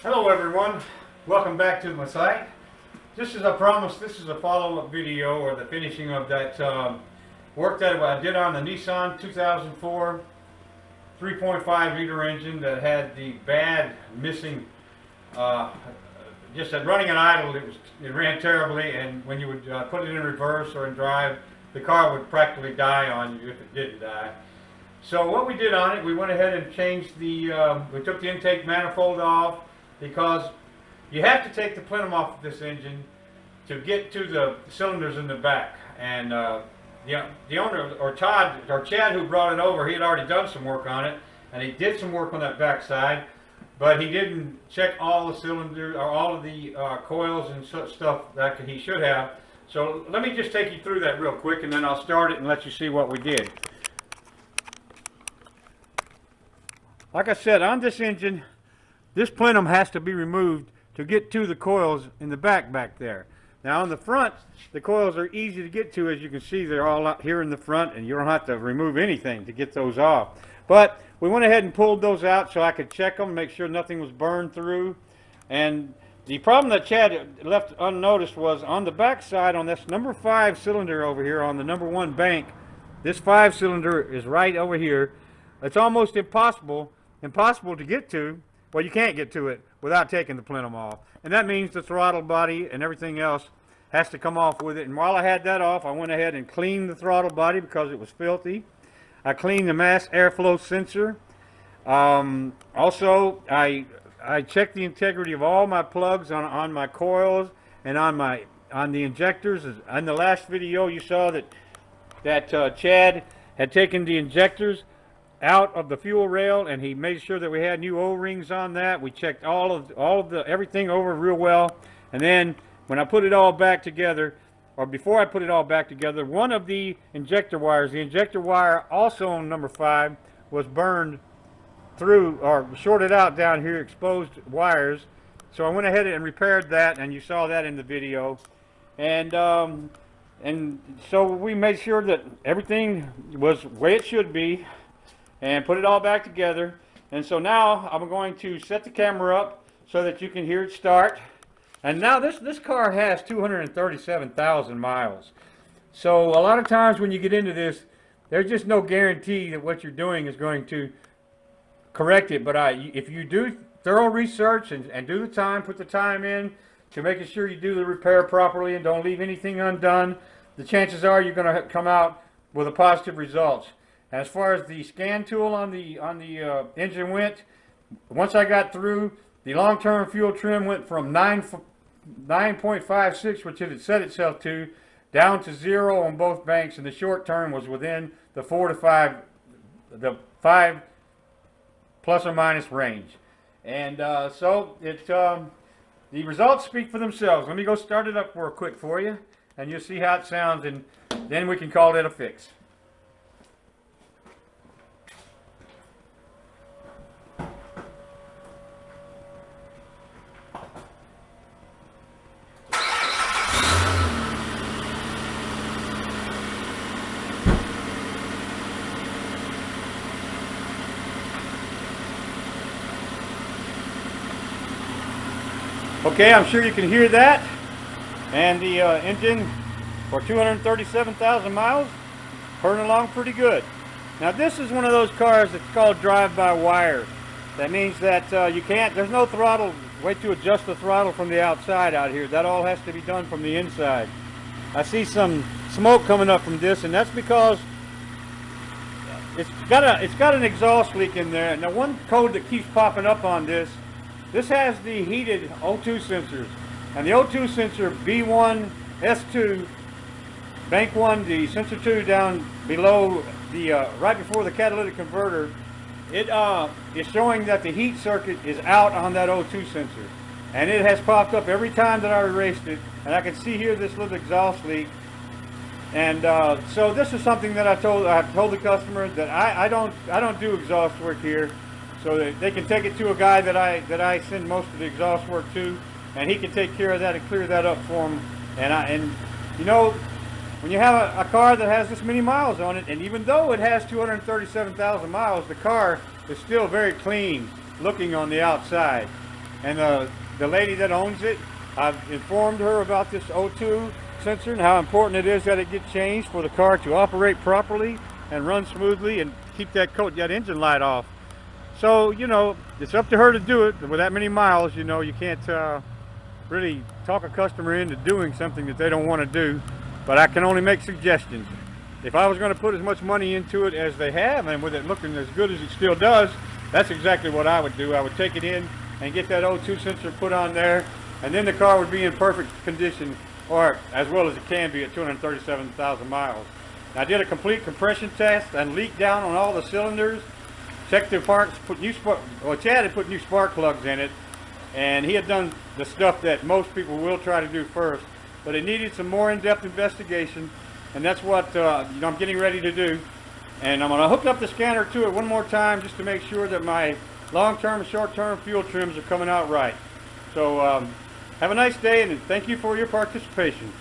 Hello everyone, welcome back to my site. Just as I promised, this is a follow-up video or the finishing of that work that I did on the Nissan 2004 3.5 liter engine that had the bad missing, just at running and idle, it ran terribly, and when you would put it in reverse or in drive, the car would practically die on you if it didn't die. So what we did on it, we went ahead and changed the, we took the intake manifold off, because you have to take the plenum off of this engine to get to the cylinders in the back. And the owner, or Todd, or Chad, who brought it over, he had already done some work on it, and he did some work on that back side, but he didn't check all the cylinders or all of the coils and such stuff that he should have. So let me just take you through that real quick, and then I'll start it and let you see what we did. Like I said, on this engine, this plenum has to be removed to get to the coils in the back there. Now on the front, the coils are easy to get to. As you can see, they're all out here in the front, and you don't have to remove anything to get those off. But we went ahead and pulled those out so I could check them, make sure nothing was burned through. And the problem that Chad left unnoticed was on the back side, on this number 5 cylinder over here on the number 1 bank, this 5 cylinder is right over here. It's almost impossible to get to. Well, you can't get to it without taking the plenum off. And that means the throttle body and everything else has to come off with it. And while I had that off, I went ahead and cleaned the throttle body because it was filthy. I cleaned the mass airflow sensor. Also, I checked the integrity of all my plugs on my coils and on the injectors. In the last video, you saw that Chad had taken the injectors out of the fuel rail, and he made sure that we had new O-rings on that. We checked all of everything over real well, and then when I put it all back together, or before I put it all back together, one of the injector wires, the injector wire also on number 5, was burned through or shorted out down here, exposed wires. So I went ahead and repaired that, and you saw that in the video. And so we made sure that everything was the way it should be, and put it all back together. And so now I'm going to set the camera up so that you can hear it start. And now this car has 237,000 miles. So a lot of times when you get into this, there's just no guarantee that what you're doing is going to correct it. But if you do thorough research and do the time, put the time in to making sure you do the repair properly and don't leave anything undone, the chances are you're going to come out with a positive results. As far as the scan tool on the engine went, once I got through, the long-term fuel trim went from 9.56, which it had set itself to, down to 0 on both banks, and the short term was within the 4 to 5, the 5 plus or minus range. And so the results speak for themselves. Let me go start it up real quick for you, and you'll see how it sounds, and then we can call it a fix. Okay, I'm sure you can hear that, and the engine for 237,000 miles, purring along pretty good. Now this is one of those cars that's called drive-by-wire. That means that there's no throttle, way to adjust the throttle from the outside out here. That all has to be done from the inside. I see some smoke coming up from this, and that's because it's got an exhaust leak in there. Now one code that keeps popping up on this has the heated O2 sensors, and the O2 sensor B1, S2, bank 1, the sensor 2 down below the right before the catalytic converter, it is showing that the heat circuit is out on that O2 sensor, and it has popped up every time that I erased it, and I can see here this little exhaust leak. And so this is something that I've told the customer that I don't do exhaust work here. So that they can take it to a guy that I send most of the exhaust work to, and he can take care of that and clear that up for them. And you know, when you have a car that has this many miles on it, and even though it has 237,000 miles, the car is still very clean looking on the outside. And the lady that owns it, I've informed her about this O2 sensor and how important it is that it get changed for the car to operate properly and run smoothly and keep that engine light off. So, you know, it's up to her to do it. With that many miles, you know, you can't really talk a customer into doing something that they don't want to do, but I can only make suggestions. If I was going to put as much money into it as they have, and with it looking as good as it still does, that's exactly what I would do. I would take it in and get that O2 sensor put on there, and then the car would be in perfect condition, or as well as it can be at 237,000 miles. I did a complete compression test and leaked down on all the cylinders. Checked the parts, Chad had put new spark plugs in it, and he had done the stuff that most people will try to do first, but it needed some more in-depth investigation, and that's what I'm getting ready to do. And I'm going to hook up the scanner to it one more time just to make sure that my long-term and short-term fuel trims are coming out right. So have a nice day, and thank you for your participation.